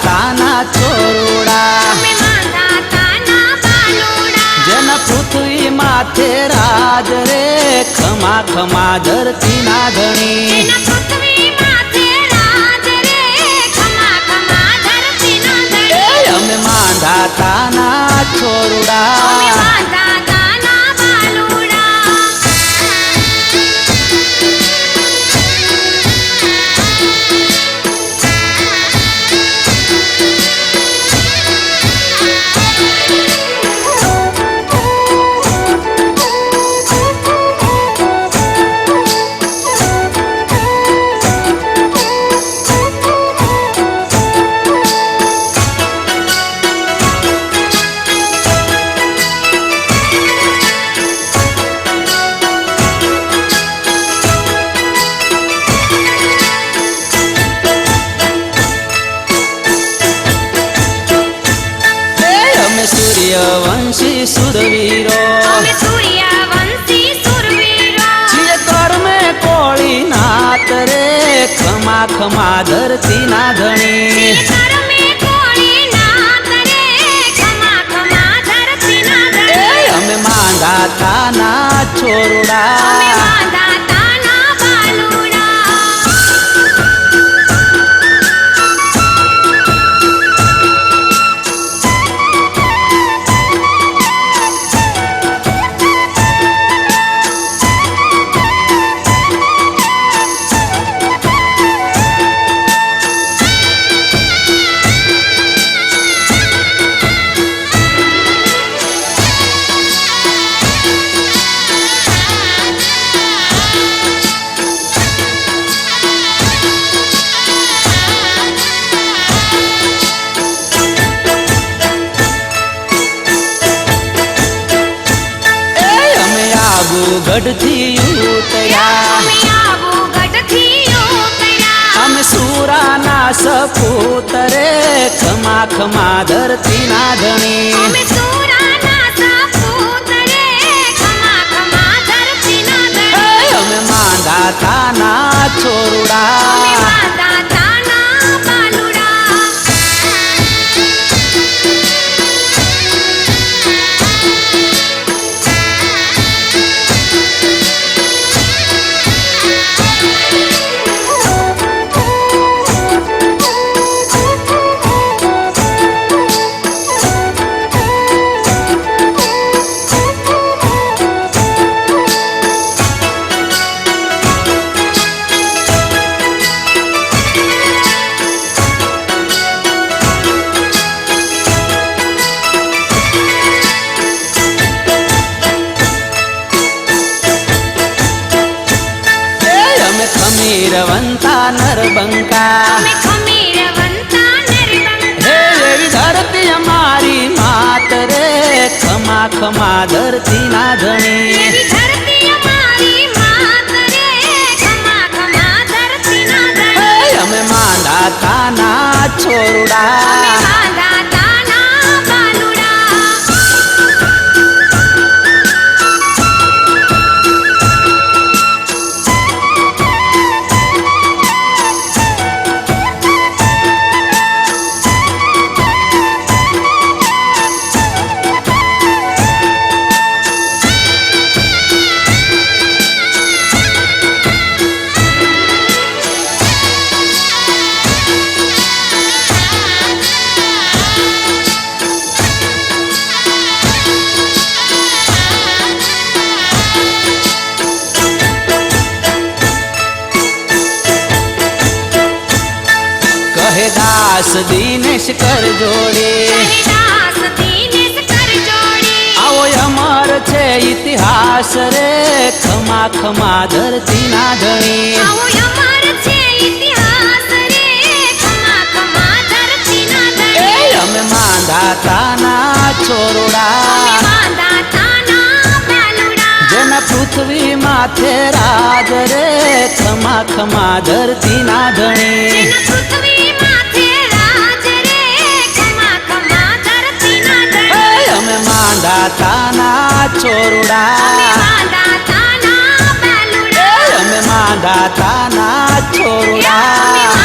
તાના ચોરુડા જન પૃથ્વી માથે રાજ રે ખમા ખમા ધરતી ના ધણી અમે માંધા તાના ચોરુડા સૂર્યવંશી સુરવીરો છીએ કર્મે કોળી નાત રે ખમા ખમા ધરતી ના ધણી અમે માંગા તાના છોરુડા ગઢથી ઉતર્યા અમે સુરાના સપૂત રે ખમા ખમા ધરતી ના ધણી અમે માંગા તાના છોરુડા ખમીરવંતા નરબંકા હે એવી ધરતી અમારી માત રે ખમા ખમા ધરતી ના ધણી અમે માંડા તાના છોરુડા દાસ દિનેશ કર જોડી દાસ દિનેશ કર જોડી આવો અમર છે ઇતિહાસ રે ખમા ખમા ધરતી ના ધણી આવો અમર છે ઇતિહાસ રે ખમા ખમા ધરતી ના ધણી અમે માંધાતાના છોરડા માંધાતાના બેલુડા જેના પૃથ્વી માથે રાજ રે ખમા ખમા ધરતી ના ધણી જેના પૃથ્વી માથે રાજ રે ખમા ખમા ધરતી ના ધણી અમે માંધાતાના છોરડા માંધાતાના બેલુડા અમે માંધાતાના છોરડા